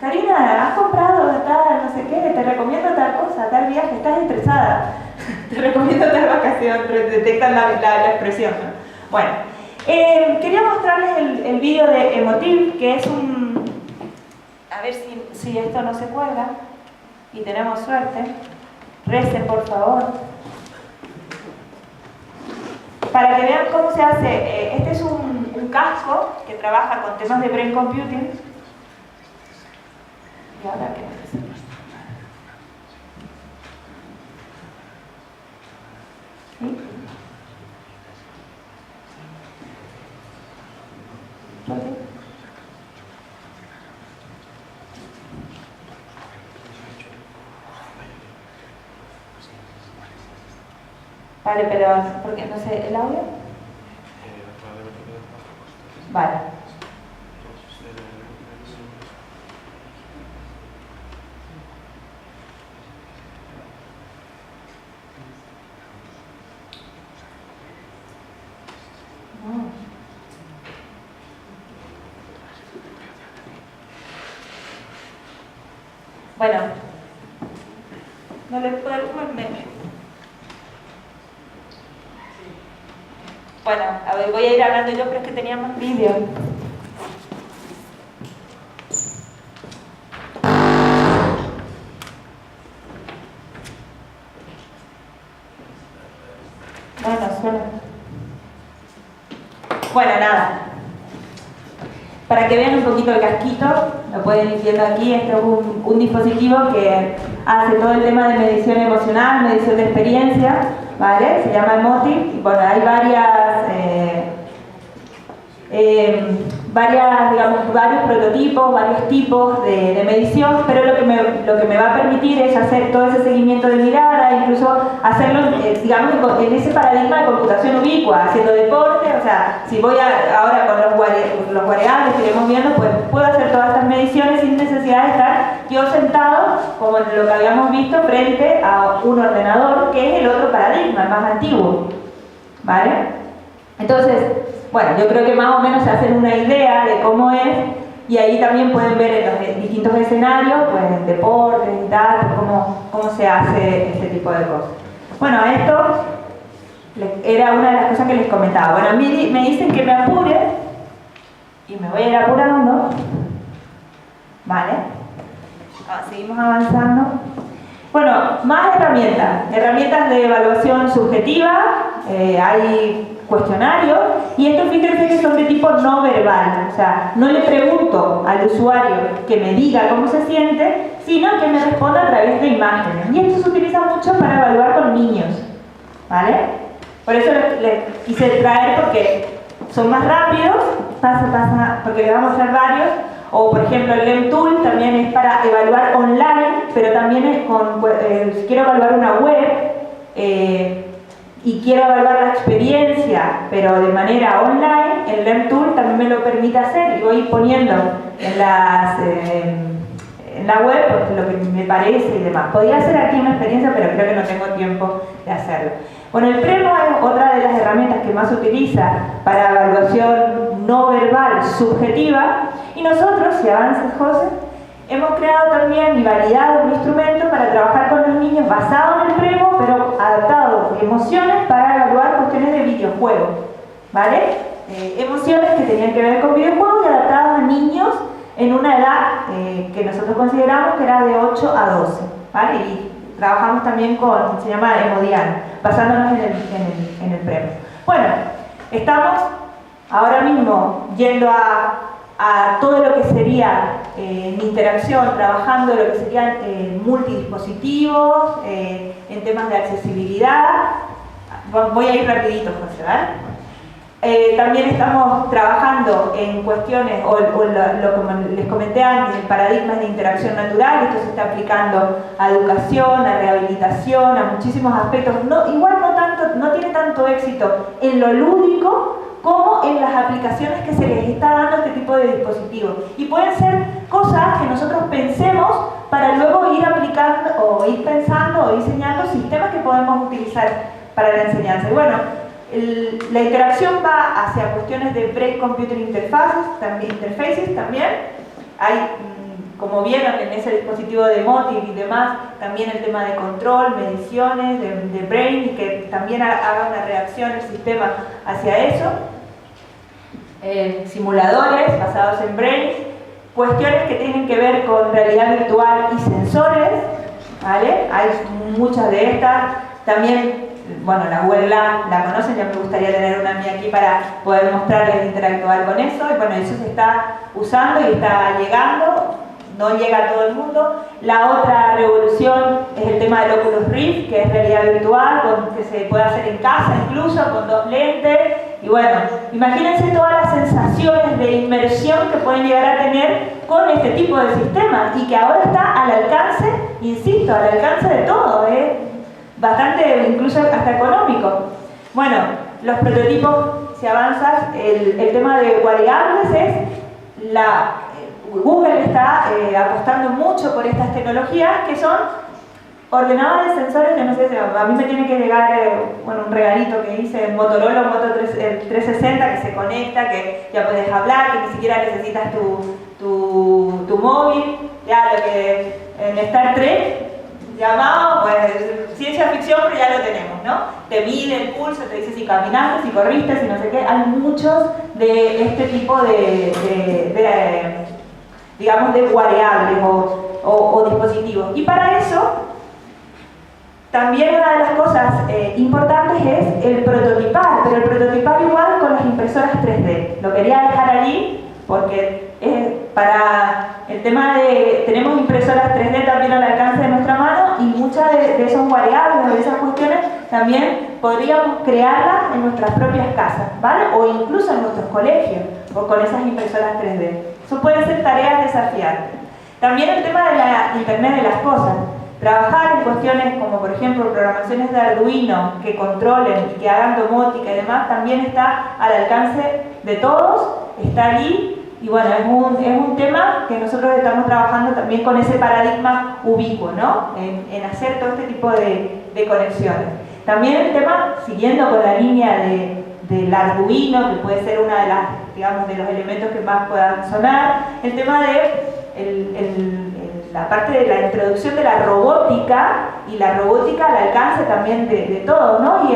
Speaker 1: Karina, ¿has comprado tal, no sé qué? Te recomiendo tal cosa, tal viaje, estás estresada, te recomiendo tal vacación, detectan la expresión, ¿no? Bueno, quería mostrarles el vídeo de Emotiv, que es un... A ver si esto no se cuelga y tenemos suerte. Recen, por favor. Para que vean cómo se hace, este es un casco que trabaja con temas de brain computing. ¿Y ahora qué hace? ¿Sí? Vale, pero ¿por qué no sé el audio? Vale. Bueno, no les puedo comer. Bueno, a ver, voy a ir hablando yo, pero es que tenía más vídeo. Bueno, suena. Bueno, nada. Para que vean un poquito el casquito, lo pueden ir viendo aquí. Este es un dispositivo que hace todo el tema de medición emocional, medición de experiencia, ¿vale? Se llama Emotiv. Y bueno, hay varios prototipos, varios tipos de medición, pero lo que me va a permitir es hacer todo ese seguimiento de mirada, incluso hacerlo, digamos, en ese paradigma de computación ubicua, haciendo deporte. O sea, si voy ahora con los wearables que iremos viendo, pues puedo hacer todas estas mediciones sin necesidad de estar yo sentado, como en lo que habíamos visto, frente a un ordenador, que es el otro paradigma, el más antiguo, ¿vale? Entonces, bueno, yo creo que más o menos se hacen una idea de cómo es, y ahí también pueden ver en los distintos escenarios, pues deportes y tal, pues cómo se hace este tipo de cosas. Bueno, esto era una de las cosas que les comentaba. Bueno, a mí me dicen que me apure, y me voy a ir apurando, ¿vale? Seguimos avanzando. Bueno, más herramientas de evaluación subjetiva, hay cuestionarios, y estos, fíjense que son de tipo no verbal, o sea, no le pregunto al usuario que me diga cómo se siente, sino que me responda a través de imágenes. Y esto se utiliza mucho para evaluar con niños, ¿vale? Por eso les quise traer, porque son más rápidos, porque les vamos a mostrar varios. O por ejemplo el LEMtool también es para evaluar online, pero también es si quiero evaluar una web y quiero evaluar la experiencia, pero de manera online, el LEMtool también me lo permite hacer, y voy poniendo en las la web, pues lo que me parece y demás. Podría hacer aquí una experiencia, pero creo que no tengo tiempo de hacerlo. Bueno, el PREMO es otra de las herramientas que más se utiliza para evaluación no verbal subjetiva, y nosotros, si avanzas, José, hemos creado también y validado un instrumento para trabajar con los niños basado en el PREMO, pero adaptado a emociones para evaluar cuestiones de videojuegos, ¿vale? Emociones que tenían que ver con videojuegos y adaptados a niños en una edad que nosotros consideramos que era de 8 a 12, ¿vale? Y trabajamos también con, se llama Hemodiana, basándonos en el PREMO. Bueno, estamos ahora mismo yendo a todo lo que sería en interacción, trabajando lo que serían multidispositivos, en temas de accesibilidad. Voy a ir rapidito, José, ¿vale? También estamos trabajando en cuestiones, o como les comenté antes, en paradigmas de interacción natural. Esto se está aplicando a educación, a rehabilitación, a muchísimos aspectos. Igual no tiene tanto éxito en lo lúdico como en las aplicaciones que se les está dando a este tipo de dispositivos. Y pueden ser cosas que nosotros pensemos para luego ir aplicando, o ir pensando, o diseñando sistemas que podemos utilizar para la enseñanza. Y bueno, la interacción va hacia cuestiones de Brain Computer Interfaces también. Hay, como vieron en ese dispositivo de Motiv y demás, también el tema de control, mediciones de Brain, y que también haga una reacción el sistema hacia eso. Simuladores basados en Brain, cuestiones que tienen que ver con realidad virtual y sensores, ¿vale? Hay muchas de estas. También, bueno, la Google Lab la conocen, ya me gustaría tener una mía aquí para poder mostrarles interactuar con eso. Y bueno, eso se está usando y está llegando, no llega a todo el mundo. La otra revolución es el tema del Oculus Rift, que es realidad virtual, que se puede hacer en casa incluso, con 2 lentes. Y bueno, imagínense todas las sensaciones de inmersión que pueden llegar a tener con este tipo de sistemas, y que ahora está al alcance, insisto, al alcance de todo, bastante, incluso hasta económico. Bueno, los prototipos, si avanzas, el tema de variables es Google está apostando mucho por estas tecnologías que son ordenadores, sensores, que no sé, a mí me tiene que llegar un regalito que dice Motorola Moto 360, que se conecta, que ya puedes hablar, que ni siquiera necesitas tu móvil, ya lo que en Star Trek llamado, pues, ciencia ficción, pero ya lo tenemos, ¿no? Te mide el pulso, te dice si caminaste, si corriste, si no sé qué. Hay muchos de este tipo digamos, de variables o dispositivos. Y para eso, también una de las cosas importantes es el prototipar, pero el prototipar igual con las impresoras 3D. Lo quería dejar allí porque para el tema de, tenemos impresoras 3D también al alcance de nuestra mano, y muchas de esos variables o de esas cuestiones también podríamos crearlas en nuestras propias casas, ¿vale? O incluso en nuestros colegios, o con esas impresoras 3D. Eso pueden ser tareas desafiantes. También el tema de la Internet de las cosas. Trabajar en cuestiones como, por ejemplo, programaciones de Arduino que controlen y que hagan domótica y demás, también está al alcance de todos, está allí. Y bueno, es un tema que nosotros estamos trabajando también con ese paradigma ubicuo, ¿no? En hacer todo este tipo de conexiones. También el tema, siguiendo con la línea del Arduino, que puede ser una de las, digamos, de los elementos que más puedan sonar, el tema de la parte de la introducción de la robótica, y la robótica al alcance también de todos, ¿no?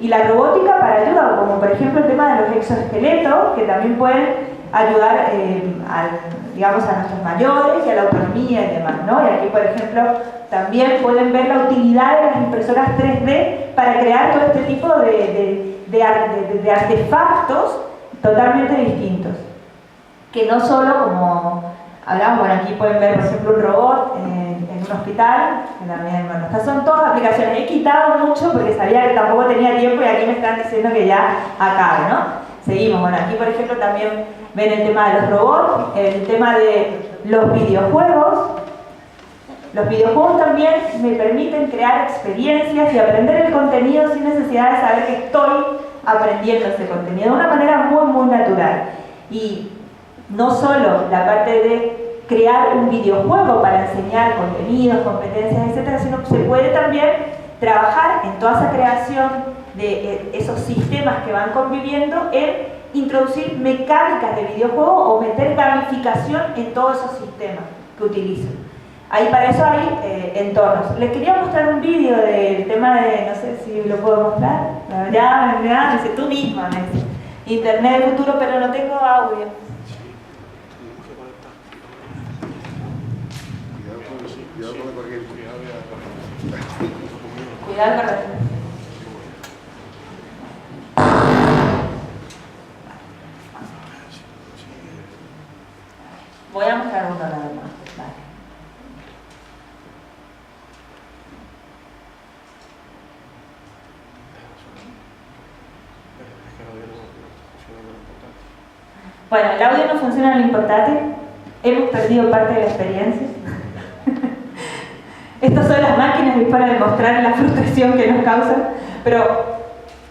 Speaker 1: Y la robótica para ayuda, como por ejemplo el tema de los exoesqueletos, que también pueden ayudar digamos, a nuestros mayores y a la autonomía y demás, ¿no? Y aquí, por ejemplo, también pueden ver la utilidad de las impresoras 3D para crear todo este tipo de artefactos totalmente distintos, que no solo, como hablamos, bueno, aquí pueden ver, por ejemplo, un robot en un hospital, que también, bueno, estas son todas aplicaciones. He quitado mucho porque sabía que tampoco tenía tiempo, y aquí me están diciendo que ya acabe, ¿no? Seguimos. Bueno, aquí, por ejemplo, también ven el tema de los robots, el tema de los videojuegos. Los videojuegos también me permiten crear experiencias y aprender el contenido sin necesidad de saber que estoy aprendiendo ese contenido de una manera muy, muy natural. Y no solo la parte de crear un videojuego para enseñar contenidos, competencias, etcétera, sino que se puede también trabajar en toda esa creación de esos sistemas que van conviviendo en introducir mecánicas de videojuego o meter gamificación en todos esos sistemas que utilizan. Ahí para eso hay entornos. Les quería mostrar un vídeo del tema de, no sé si lo puedo mostrar. Ya, dice tú misma, me dice. Internet del futuro, pero no tengo audio.
Speaker 2: Cuidado con la corriente.
Speaker 1: Cuidado con la corriente. Voy a mostrar uno nada más. Vale. Bueno, el audio no funciona en el portátil. Hemos perdido parte de la experiencia. Estas son las máquinas y para demostrar la frustración que nos causan. Pero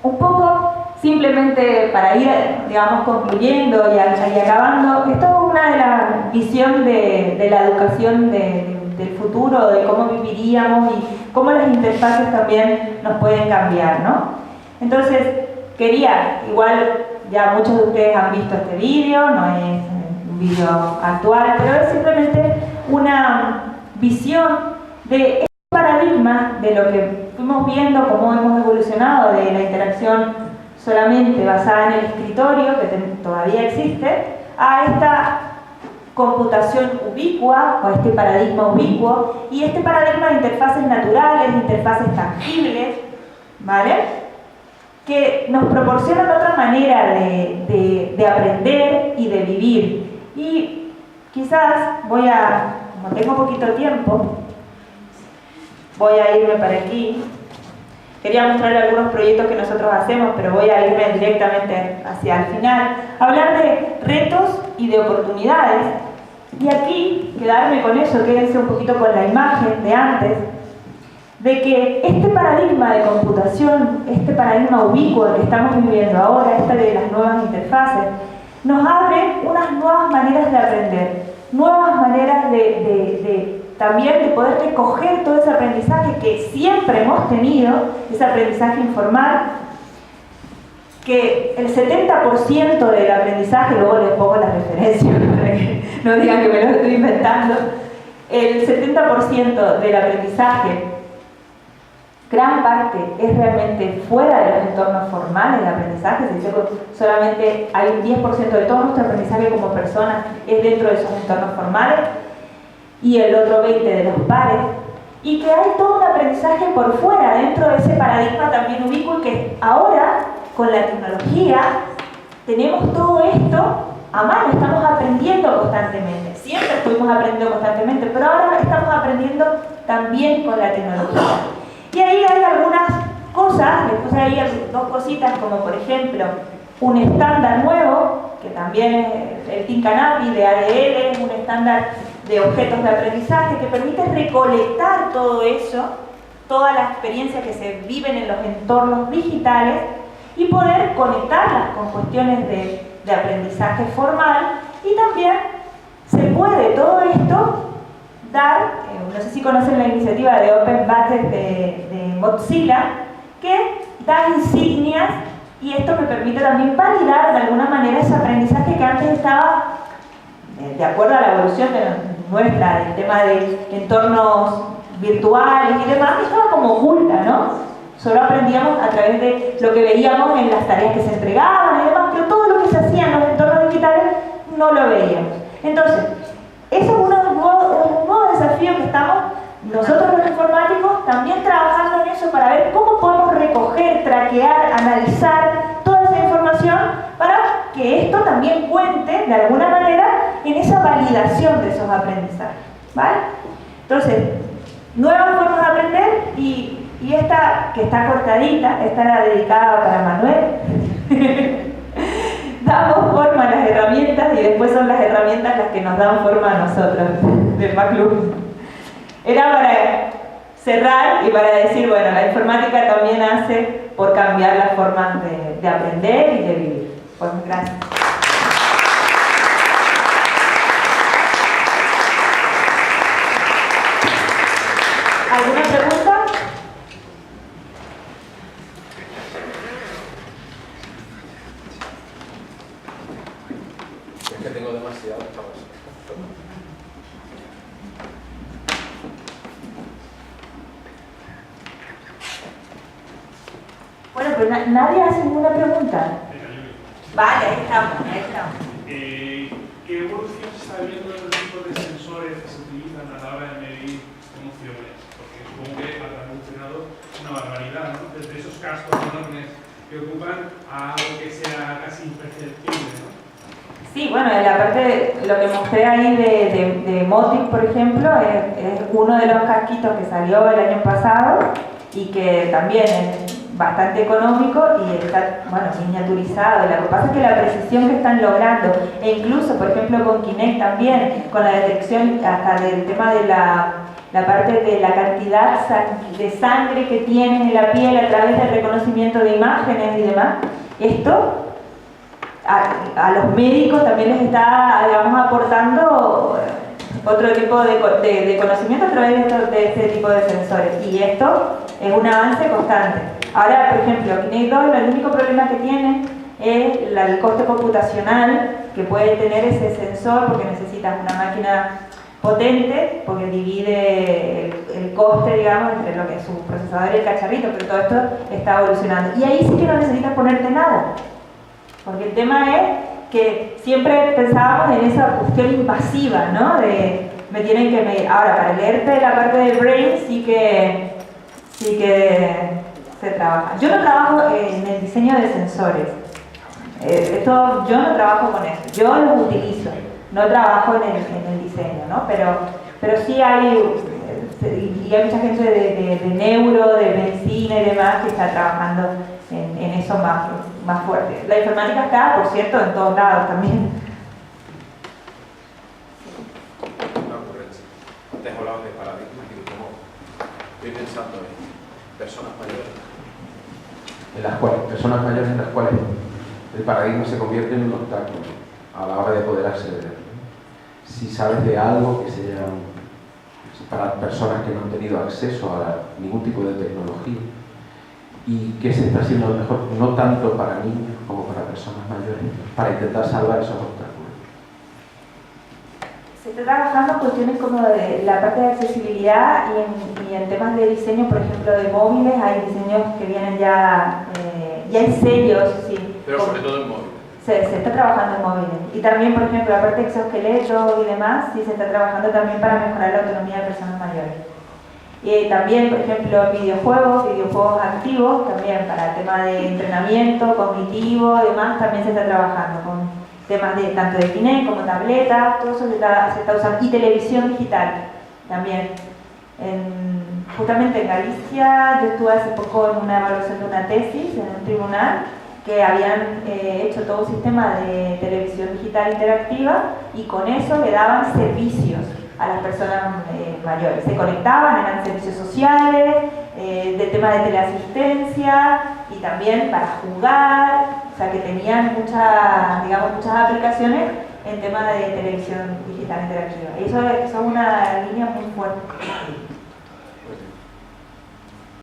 Speaker 1: un poco, simplemente para ir, digamos, concluyendo y acabando, esto es una de las visiones de la educación del futuro, de cómo viviríamos y cómo las interfaces también nos pueden cambiar, ¿no? Entonces, quería, igual ya muchos de ustedes han visto este vídeo, no es un vídeo actual, pero es simplemente una visión de este paradigma de lo que fuimos viendo, cómo hemos evolucionado de la interacción solamente basada en el escritorio, que todavía existe, a esta computación ubicua, o este paradigma ubicuo, y este paradigma de interfaces naturales, interfaces tangibles, ¿vale?, que nos proporcionan otra manera de aprender y de vivir. Y quizás como tengo poquito tiempo, voy a irme para aquí. Quería mostrar algunos proyectos que nosotros hacemos, pero voy a irme directamente hacia el final. Hablar de retos y de oportunidades. Y aquí, quedarme con eso, quédense un poquito con la imagen de antes, de que este paradigma de computación, este paradigma ubicuo que estamos viviendo ahora, esta de las nuevas interfaces, nos abre unas nuevas maneras de aprender, nuevas maneras también de poder recoger todo ese aprendizaje que siempre hemos tenido, ese aprendizaje informal, que el 70% del aprendizaje, luego les pongo las referencias para que no digan que me lo estoy inventando, el 70% del aprendizaje, gran parte es realmente fuera de los entornos formales de aprendizaje, se dice que solamente hay un 10% de todo nuestro aprendizaje como personas es dentro de esos entornos formales y el otro 20% de los pares, y que hay todo un aprendizaje por fuera, dentro de ese paradigma también ubicuo, y que ahora, con la tecnología, tenemos todo esto a mano, estamos aprendiendo constantemente, siempre estuvimos aprendiendo constantemente, pero ahora estamos aprendiendo también con la tecnología. Y ahí hay algunas cosas, les puse ahí dos cositas, como por ejemplo, un estándar nuevo, que también es el Tincanapi de ADL, es un estándar de objetos de aprendizaje que permite recolectar todo eso, todas las experiencias que se viven en los entornos digitales y poder conectarlas con cuestiones de aprendizaje formal. Y también se puede todo esto dar, no sé si conocen la iniciativa de Open Budget de Mozilla, que da insignias, y esto me permite también validar de alguna manera ese aprendizaje que antes estaba, de acuerdo a la evolución nuestra, del tema de entornos virtuales y demás, estaba como oculta, ¿no? Solo aprendíamos a través de lo que veíamos en las tareas que se entregaban y demás, pero todo lo que se hacía en los entornos digitales no lo veíamos. Entonces, eso es un nuevo desafío que estamos nosotros los informáticos también trabajando en eso para ver cómo podemos recoger, traquear, analizar toda esa información para que esto también cuente de alguna manera en esa validación de esos aprendizajes, ¿vale? Entonces, nuevas formas de aprender y esta que está cortadita, esta era dedicada para Manuel. Damos forma a las herramientas y después son las herramientas las que nos dan forma a nosotros, del MACLUB. Era para cerrar y para decir, bueno, la informática también hace por cambiar las formas de aprender y de vivir. Pues gracias. pero nadie hace ninguna pregunta. Vale, ahí estamos, ahí estamos.
Speaker 3: ¿Qué evolución se está viendo en los tipos de sensores que se utilizan a la hora de medir emociones? Porque supongo que habrá evolucionado una barbaridad, ¿no? Desde esos cascos enormes que ocupan a algo que sea casi imperceptible, ¿no?
Speaker 1: Sí, bueno, la parte, lo que mostré ahí de Motic, por ejemplo, es uno de los casquitos que salió el año pasado y que también es bastante económico y está, bueno, miniaturizado. Lo que pasa es que la precisión que están logrando, e incluso, por ejemplo, con Kinect también, con la detección hasta del tema de la parte de la cantidad de sangre que tiene en la piel a través del reconocimiento de imágenes y demás, esto a los médicos también les está, digamos, aportando otro tipo de conocimiento a través de este tipo de sensores, y esto es un avance constante. Ahora, por ejemplo, Kinect 2, el único problema que tiene es el coste computacional que puede tener ese sensor, porque necesitas una máquina potente, porque divide el coste, digamos, entre lo que es su procesador y el cacharrito, pero todo esto está evolucionando. Y ahí sí que no necesitas ponerte nada, porque el tema es que siempre pensábamos en esa cuestión invasiva, ¿no? De me tienen que medir. Ahora, para leerte la parte del brain sí que se trabaja. Yo no trabajo en el diseño de sensores. Yo no trabajo con eso. Yo los utilizo. No trabajo en el diseño, ¿no? Pero sí hay mucha gente de neuro, de medicina y demás que está trabajando en eso más fuerte. La informática está, por cierto, en todos lados también.
Speaker 4: Una ocurrencia. Antes hablabas de paradigmas y de cómo estoy pensando en personas mayores. Personas mayores en las cuales el paradigma se convierte en un obstáculo a la hora de poder acceder. Si sabes de algo que sea para personas que no han tenido acceso a ningún tipo de tecnología, y que se está haciendo a lo mejor no tanto para niños como para personas mayores, para intentar salvar esos obstáculos.
Speaker 1: Se está trabajando cuestiones como de la parte de accesibilidad y en temas de diseño, por ejemplo, de móviles. Hay diseños que vienen ya hay sellos, sí.
Speaker 4: Pero sobre todo en móviles.
Speaker 1: Se está trabajando en móviles. Y también, por ejemplo, la parte de exoesqueleto y demás, sí se está trabajando también para mejorar la autonomía de personas mayores. También, por ejemplo, videojuegos activos, también para el tema de entrenamiento cognitivo y demás, también se está trabajando con temas tanto de Kinect como tableta, todo eso se está usando. Y televisión digital también. Justamente en Galicia, yo estuve hace poco en una evaluación de una tesis en un tribunal que habían hecho todo un sistema de televisión digital interactiva, y con eso le daban servicios a las personas mayores. Se conectaban, eran servicios sociales, de tema de teleasistencia y también para jugar, o sea que tenían muchas aplicaciones en tema de televisión digital interactiva. Y eso es una línea muy fuerte.